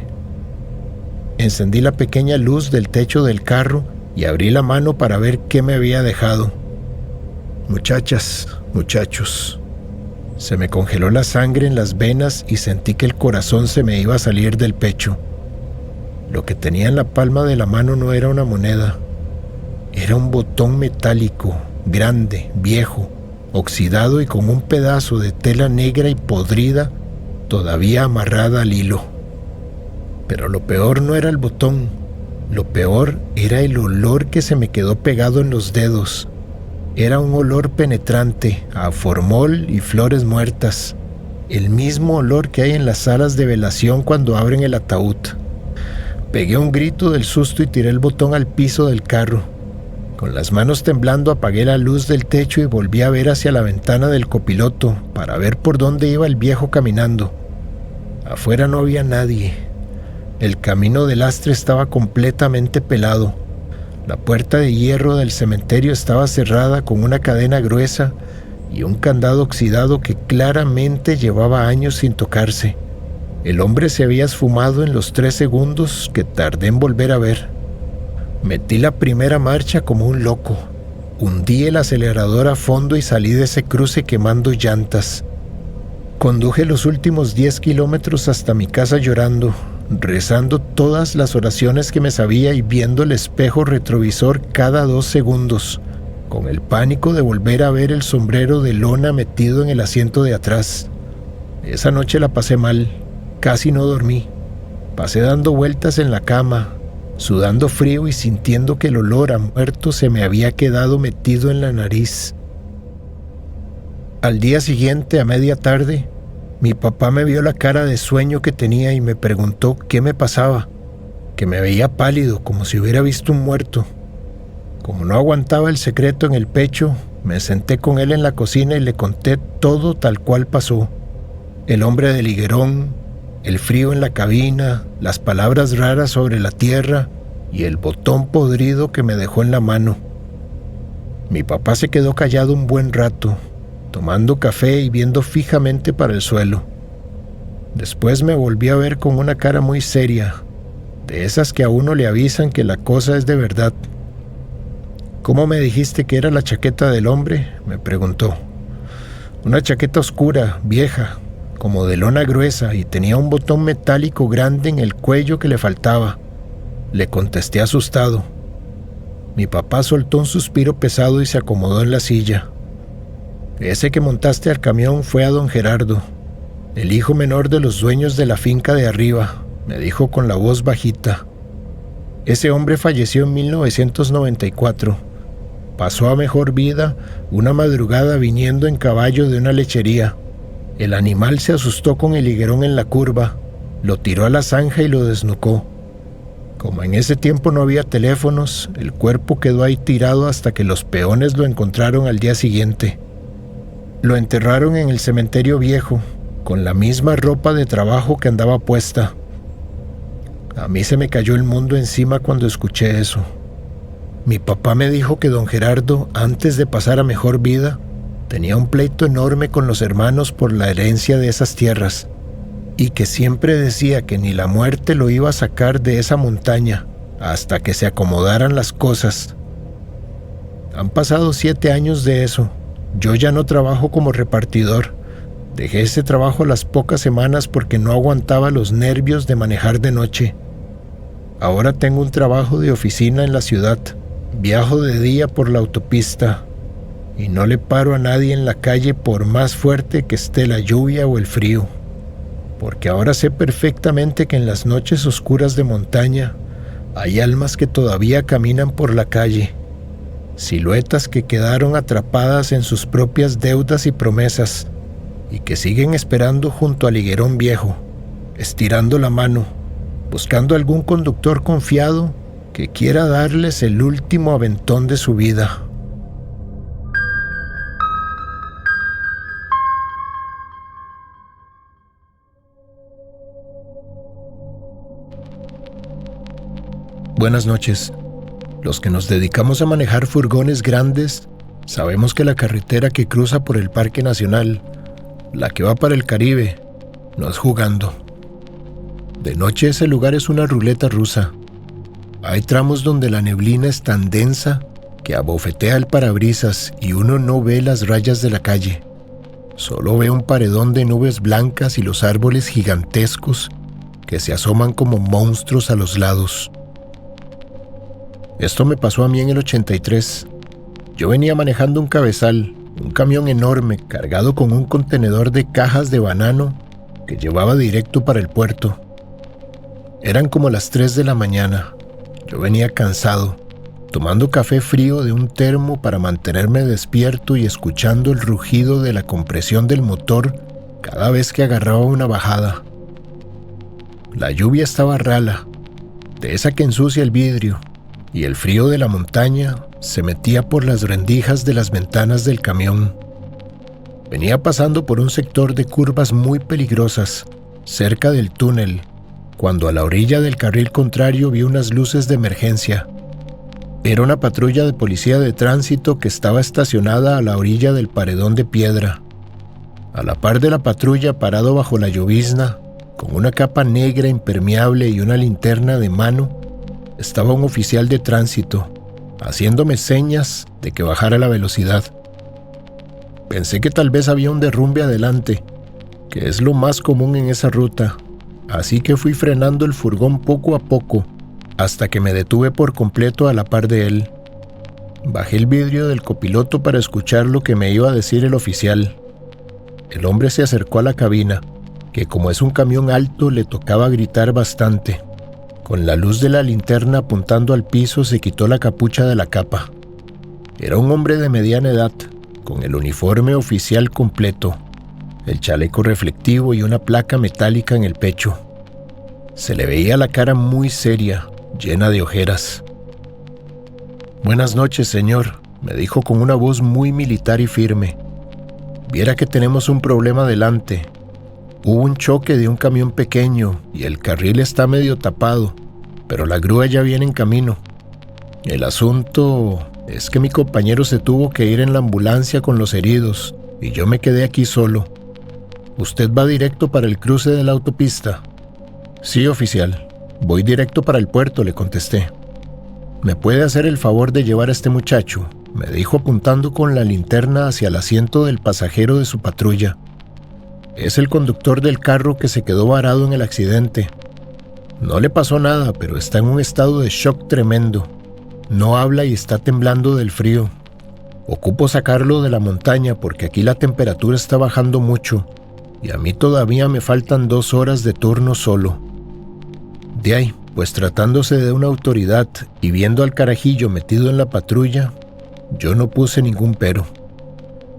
A: Encendí la pequeña luz del techo del carro y abrí la mano para ver qué me había dejado. «Muchachas, muchachos». Se me congeló la sangre en las venas y sentí que el corazón se me iba a salir del pecho. Lo que tenía en la palma de la mano no era una moneda. Era un botón metálico, grande, viejo, oxidado y con un pedazo de tela negra y podrida todavía amarrada al hilo. Pero lo peor no era el botón, lo peor era el olor que se me quedó pegado en los dedos. Era un olor penetrante a formol y flores muertas, el mismo olor que hay en las salas de velación cuando abren el ataúd. Pegué un grito del susto y tiré el botón al piso del carro. Con las manos temblando apagué la luz del techo y volví a ver hacia la ventana del copiloto para ver por dónde iba el viejo caminando. Afuera no había nadie. El camino del lastre estaba completamente pelado. La puerta de hierro del cementerio estaba cerrada con una cadena gruesa y un candado oxidado que claramente llevaba años sin tocarse. El hombre se había esfumado en los 3 segundos que tardé en volver a ver. Metí la primera marcha como un loco. Hundí el acelerador a fondo y salí de ese cruce quemando llantas. Conduje los últimos 10 kilómetros hasta mi casa llorando, rezando todas las oraciones que me sabía y viendo el espejo retrovisor cada 2 segundos, con el pánico de volver a ver el sombrero de lona metido en el asiento de atrás. Esa noche la pasé mal, casi no dormí. Pasé dando vueltas en la cama, sudando frío y sintiendo que el olor a muerto se me había quedado metido en la nariz. Al día siguiente, a media tarde, mi papá me vio la cara de sueño que tenía y me preguntó qué me pasaba, que me veía pálido como si hubiera visto un muerto. Como no aguantaba el secreto en el pecho, me senté con él en la cocina y le conté todo tal cual pasó. El hombre del higuerón, el frío en la cabina, las palabras raras sobre la tierra y el botón podrido que me dejó en la mano. Mi papá se quedó callado un buen rato, tomando café y viendo fijamente para el suelo. Después me volví a ver con una cara muy seria, de esas que a uno le avisan que la cosa es de verdad. ¿Cómo me dijiste que era la chaqueta del hombre?, me preguntó. Una chaqueta oscura, vieja, como de lona gruesa, y tenía un botón metálico grande en el cuello que le faltaba. Le contesté asustado. Mi papá soltó un suspiro pesado y se acomodó en la silla. Ese que montaste al camión fue a don Gerardo, el hijo menor de los dueños de la finca de arriba, me dijo con la voz bajita. Ese hombre falleció en 1994. Pasó a mejor vida una madrugada viniendo en caballo de una lechería. El animal se asustó con el higuerón en la curva, lo tiró a la zanja y lo desnucó. Como en ese tiempo no había teléfonos, el cuerpo quedó ahí tirado hasta que los peones lo encontraron al día siguiente. Lo enterraron en el cementerio viejo, con la misma ropa de trabajo que andaba puesta. A mí se me cayó el mundo encima cuando escuché eso. Mi papá me dijo que don Gerardo, antes de pasar a mejor vida, tenía un pleito enorme con los hermanos por la herencia de esas tierras, y que siempre decía que ni la muerte lo iba a sacar de esa montaña hasta que se acomodaran las cosas. Han pasado 7 años de eso. Yo ya no trabajo como repartidor. Dejé ese trabajo a las pocas semanas porque no aguantaba los nervios de manejar de noche. Ahora tengo un trabajo de oficina en la ciudad. Viajo de día por la autopista y no le paro a nadie en la calle por más fuerte que esté la lluvia o el frío, porque ahora sé perfectamente que en las noches oscuras de montaña hay almas que todavía caminan por la calle, siluetas que quedaron atrapadas en sus propias deudas y promesas y que siguen esperando junto al higuerón viejo, estirando la mano, buscando algún conductor confiado que quiera darles el último aventón de su vida. Buenas noches. Los que nos dedicamos a manejar furgones grandes sabemos que la carretera que cruza por el Parque Nacional, la que va para el Caribe, no es jugando. De noche ese lugar es una ruleta rusa. Hay tramos donde la neblina es tan densa que abofetea el parabrisas y uno no ve las rayas de la calle. Solo ve un paredón de nubes blancas y los árboles gigantescos que se asoman como monstruos a los lados. Esto me pasó a mí en el 83. Yo venía manejando un cabezal, un camión enorme cargado con un contenedor de cajas de banano que llevaba directo para el puerto. Eran como las 3 de la mañana. Yo venía cansado, tomando café frío de un termo para mantenerme despierto y escuchando el rugido de la compresión del motor cada vez que agarraba una bajada. La lluvia estaba rala, de esa que ensucia el vidrio, y el frío de la montaña se metía por las rendijas de las ventanas del camión. Venía pasando por un sector de curvas muy peligrosas, cerca del túnel, cuando a la orilla del carril contrario vi unas luces de emergencia. Era una patrulla de policía de tránsito que estaba estacionada a la orilla del paredón de piedra. A la par de la patrulla, parado bajo la llovizna, con una capa negra impermeable y una linterna de mano, estaba un oficial de tránsito, haciéndome señas de que bajara la velocidad. Pensé que tal vez había un derrumbe adelante, que es lo más común en esa ruta, así que fui frenando el furgón poco a poco, hasta que me detuve por completo a la par de él. Bajé el vidrio del copiloto para escuchar lo que me iba a decir el oficial. El hombre se acercó a la cabina, que como es un camión alto le tocaba gritar bastante. Con la luz de la linterna apuntando al piso se quitó la capucha de la capa. Era un hombre de mediana edad, con el uniforme oficial completo, el chaleco reflectivo y una placa metálica en el pecho. Se le veía la cara muy seria, llena de ojeras. «Buenas noches, señor», me dijo con una voz muy militar y firme. «Viera que tenemos un problema delante. Hubo un choque de un camión pequeño y el carril está medio tapado, pero la grúa ya viene en camino. El asunto es que mi compañero se tuvo que ir en la ambulancia con los heridos y yo me quedé aquí solo. ¿Usted va directo para el cruce de la autopista?» «Sí, oficial. Voy directo para el puerto», le contesté. «¿Me puede hacer el favor de llevar a este muchacho?», me dijo apuntando con la linterna hacia el asiento del pasajero de su patrulla. «Es el conductor del carro que se quedó varado en el accidente. No le pasó nada, pero está en un estado de shock tremendo. No habla y está temblando del frío. Ocupo sacarlo de la montaña porque aquí la temperatura está bajando mucho y a mí todavía me faltan 2 horas de turno solo». De ahí, pues tratándose de una autoridad y viendo al carajillo metido en la patrulla, yo no puse ningún pero.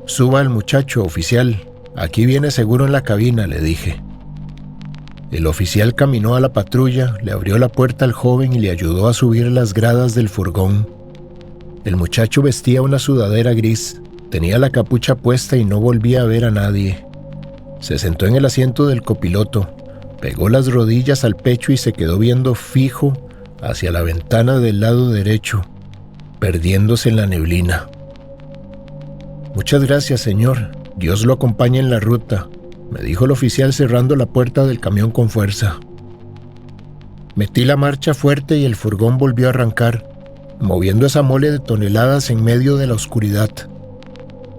A: «Suba al muchacho, oficial. Aquí viene seguro en la cabina», le dije. El oficial caminó a la patrulla, le abrió la puerta al joven y le ayudó a subir las gradas del furgón. El muchacho vestía una sudadera gris, tenía la capucha puesta y no volvía a ver a nadie. Se sentó en el asiento del copiloto, pegó las rodillas al pecho y se quedó viendo fijo hacia la ventana del lado derecho, perdiéndose en la neblina. «Muchas gracias, señor. Dios lo acompañe en la ruta», me dijo el oficial cerrando la puerta del camión con fuerza. Metí la marcha fuerte y el furgón volvió a arrancar, moviendo esa mole de toneladas en medio de la oscuridad.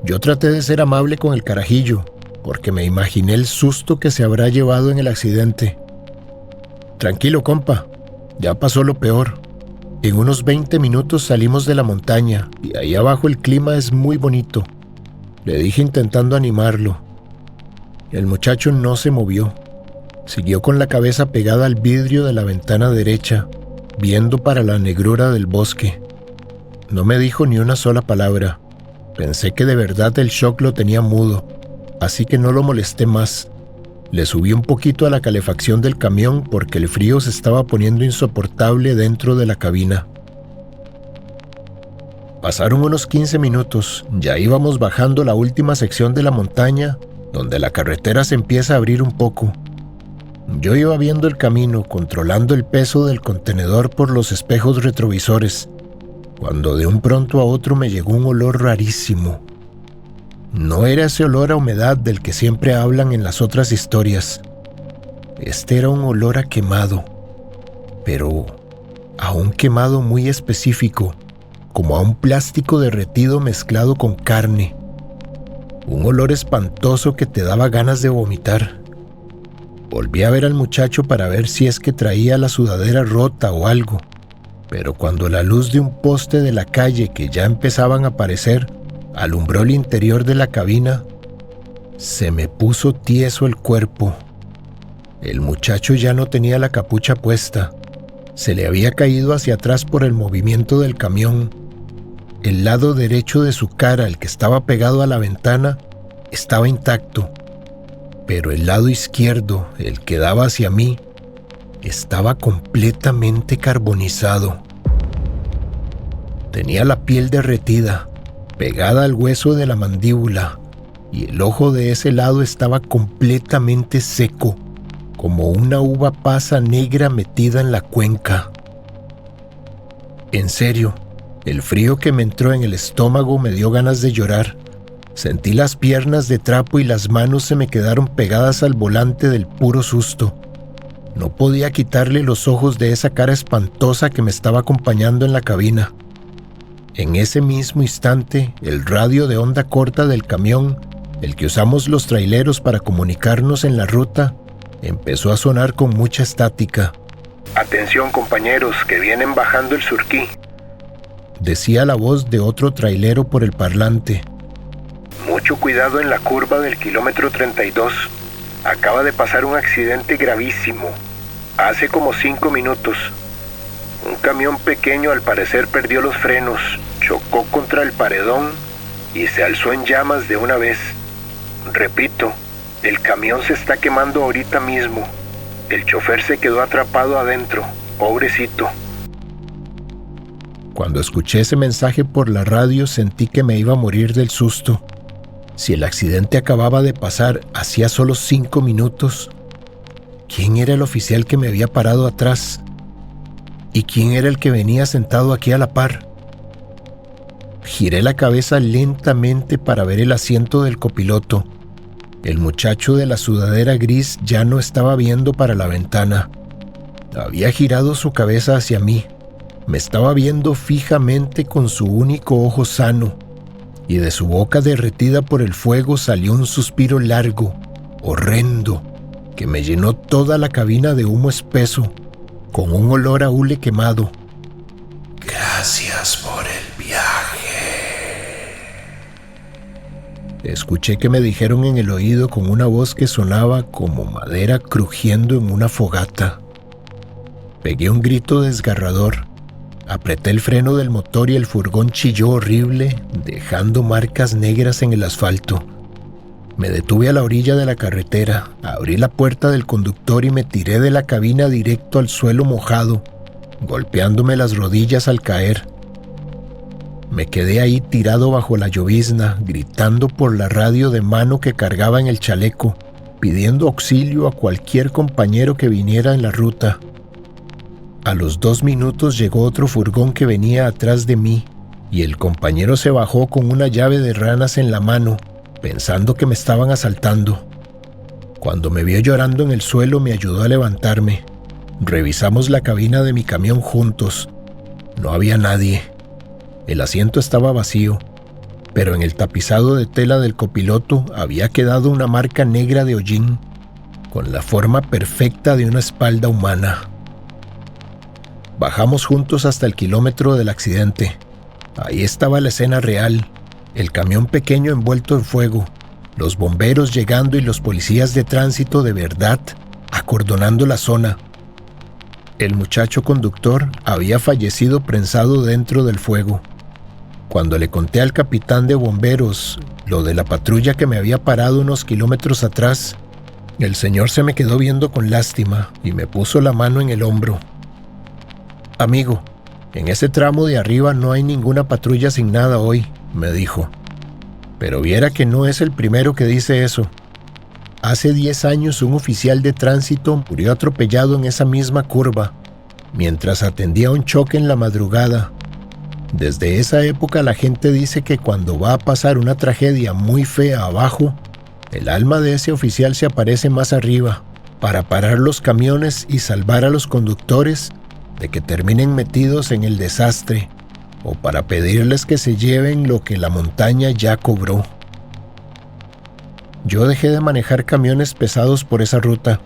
A: Yo traté de ser amable con el carajillo, porque me imaginé el susto que se habrá llevado en el accidente. «Tranquilo, compa, ya pasó lo peor. En unos 20 minutos salimos de la montaña y ahí abajo el clima es muy bonito», le dije intentando animarlo. El muchacho no se movió. Siguió con la cabeza pegada al vidrio de la ventana derecha, viendo para la negrura del bosque. No me dijo ni una sola palabra. Pensé que de verdad el shock lo tenía mudo, así que no lo molesté más. Le subí un poquito a la calefacción del camión porque el frío se estaba poniendo insoportable dentro de la cabina. Pasaron unos 15 minutos, ya íbamos bajando la última sección de la montaña, donde la carretera se empieza a abrir un poco. Yo iba viendo el camino, controlando el peso del contenedor por los espejos retrovisores, cuando de un pronto a otro me llegó un olor rarísimo. No era ese olor a humedad del que siempre hablan en las otras historias. Este era un olor a quemado, pero a un quemado muy específico, como a un plástico derretido mezclado con carne. Un olor espantoso que te daba ganas de vomitar. Volví a ver al muchacho para ver si es que traía la sudadera rota o algo, pero cuando la luz de un poste de la calle que ya empezaban a aparecer alumbró el interior de la cabina, se me puso tieso el cuerpo. El muchacho ya no tenía la capucha puesta. Se le había caído hacia atrás por el movimiento del camión. El lado derecho de su cara, el que estaba pegado a la ventana, estaba intacto, pero el lado izquierdo, el que daba hacia mí, estaba completamente carbonizado. Tenía la piel derretida, pegada al hueso de la mandíbula, y el ojo de ese lado estaba completamente seco, como una uva pasa negra metida en la cuenca. En serio, el frío que me entró en el estómago me dio ganas de llorar. Sentí las piernas de trapo y las manos se me quedaron pegadas al volante del puro susto. No podía quitarle los ojos de esa cara espantosa que me estaba acompañando en la cabina. En ese mismo instante, el radio de onda corta del camión, el que usamos los traileros para comunicarnos en la ruta, empezó a sonar con mucha estática.
B: «Atención, compañeros, que vienen bajando el Surquí»,
A: decía la voz de otro trailero por el parlante.
B: «Mucho cuidado en la curva del kilómetro 32. Acaba de pasar un accidente gravísimo. Hace como 5 minutos. Un camión pequeño al parecer perdió los frenos, chocó contra el paredón y se alzó en llamas de una vez. Repito, el camión se está quemando ahorita mismo. El chofer se quedó atrapado adentro, pobrecito».
A: Cuando escuché ese mensaje por la radio sentí que me iba a morir del susto. Si el accidente acababa de pasar hacía solo 5 minutos, ¿quién era el oficial que me había parado atrás? ¿Y quién era el que venía sentado aquí a la par? Giré la cabeza lentamente para ver el asiento del copiloto. El muchacho de la sudadera gris ya no estaba viendo para la ventana. Había girado su cabeza hacia mí. Me estaba viendo fijamente con su único ojo sano, y de su boca derretida por el fuego salió un suspiro largo, horrendo, que me llenó toda la cabina de humo espeso, con un olor a hule quemado. «Gracias por el viaje», escuché que me dijeron en el oído con una voz que sonaba como madera crujiendo en una fogata. Pegué un grito desgarrador. Apreté el freno del motor y el furgón chilló horrible, dejando marcas negras en el asfalto. Me detuve a la orilla de la carretera, abrí la puerta del conductor y me tiré de la cabina directo al suelo mojado, golpeándome las rodillas al caer. Me quedé ahí tirado bajo la llovizna, gritando por la radio de mano que cargaba en el chaleco, pidiendo auxilio a cualquier compañero que viniera en la ruta. A los 2 minutos llegó otro furgón que venía atrás de mí y el compañero se bajó con una llave de ranas en la mano, pensando que me estaban asaltando. Cuando me vio llorando en el suelo me ayudó a levantarme. Revisamos la cabina de mi camión juntos. No había nadie. El asiento estaba vacío, pero en el tapizado de tela del copiloto había quedado una marca negra de hollín, con la forma perfecta de una espalda humana. Bajamos juntos hasta el kilómetro del accidente. Ahí estaba la escena real, el camión pequeño envuelto en fuego, los bomberos llegando y los policías de tránsito de verdad acordonando la zona. El muchacho conductor había fallecido prensado dentro del fuego. Cuando le conté al capitán de bomberos lo de la patrulla que me había parado unos kilómetros atrás, el señor se me quedó viendo con lástima y me puso la mano en el hombro. «Amigo, en ese tramo de arriba no hay ninguna patrulla asignada hoy», me dijo. «Pero viera que no es el primero que dice eso. Hace 10 años un oficial de tránsito murió atropellado en esa misma curva, mientras atendía un choque en la madrugada. Desde esa época la gente dice que cuando va a pasar una tragedia muy fea abajo, el alma de ese oficial se aparece más arriba, para parar los camiones y salvar a los conductores de que terminen metidos en el desastre, o para pedirles que se lleven lo que la montaña ya cobró». Yo dejé de manejar camiones pesados por esa ruta.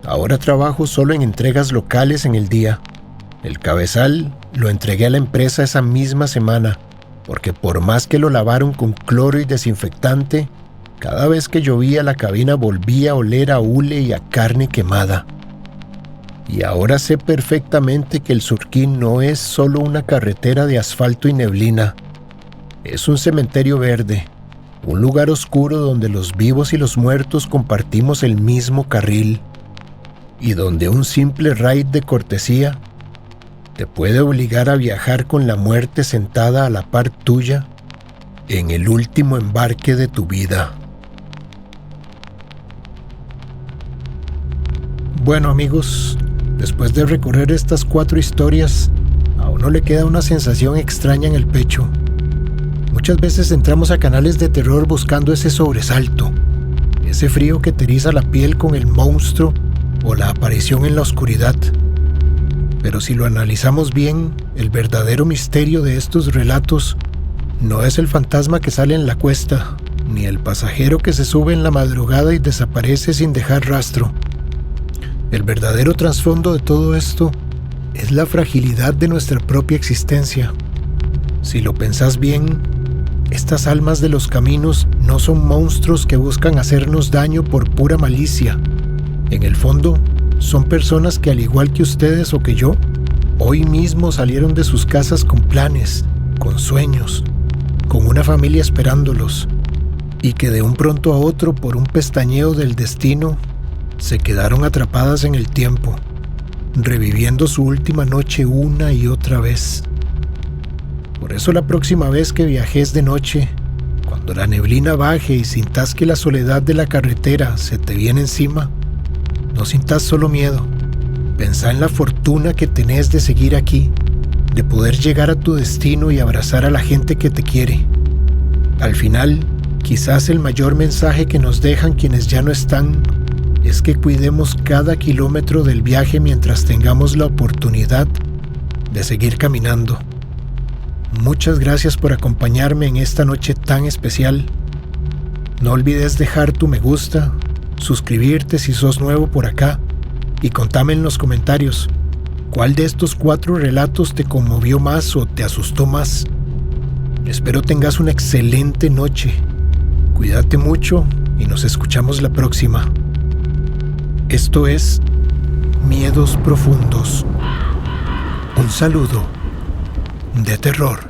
A: Ahora trabajo solo en entregas locales en el día. El cabezal lo entregué a la empresa esa misma semana, porque por más que lo lavaron con cloro y desinfectante, cada vez que llovía la cabina volvía a oler a hule y a carne quemada. Y ahora sé perfectamente que el Surquín no es solo una carretera de asfalto y neblina. Es un cementerio verde, un lugar oscuro donde los vivos y los muertos compartimos el mismo carril, y donde un simple raid de cortesía te puede obligar a viajar con la muerte sentada a la par tuya en el último embarque de tu vida. Bueno, amigos, después de recorrer estas 4 historias, a uno le queda una sensación extraña en el pecho. Muchas veces entramos a canales de terror buscando ese sobresalto, ese frío que te eriza la piel con el monstruo o la aparición en la oscuridad. Pero si lo analizamos bien, el verdadero misterio de estos relatos no es el fantasma que sale en la cuesta, ni el pasajero que se sube en la madrugada y desaparece sin dejar rastro. El verdadero trasfondo de todo esto es la fragilidad de nuestra propia existencia. Si lo pensás bien, estas almas de los caminos no son monstruos que buscan hacernos daño por pura malicia. En el fondo, son personas que, al igual que ustedes o que yo, hoy mismo salieron de sus casas con planes, con sueños, con una familia esperándolos, y que de un pronto a otro, por un pestañeo del destino, se quedaron atrapadas en el tiempo, reviviendo su última noche una y otra vez. Por eso la próxima vez que viajes de noche, cuando la neblina baje y sintas que la soledad de la carretera se te viene encima, no sintas solo miedo. Pensá en la fortuna que tenés de seguir aquí, de poder llegar a tu destino y abrazar a la gente que te quiere. Al final, quizás el mayor mensaje que nos dejan quienes ya no están es que cuidemos cada kilómetro del viaje mientras tengamos la oportunidad de seguir caminando. Muchas gracias por acompañarme en esta noche tan especial. No olvides dejar tu me gusta, suscribirte si sos nuevo por acá y contame en los comentarios cuál de estos 4 relatos te conmovió más o te asustó más. Espero tengas una excelente noche. Cuídate mucho y nos escuchamos la próxima. Esto es Miedos Profundos. Un saludo de terror.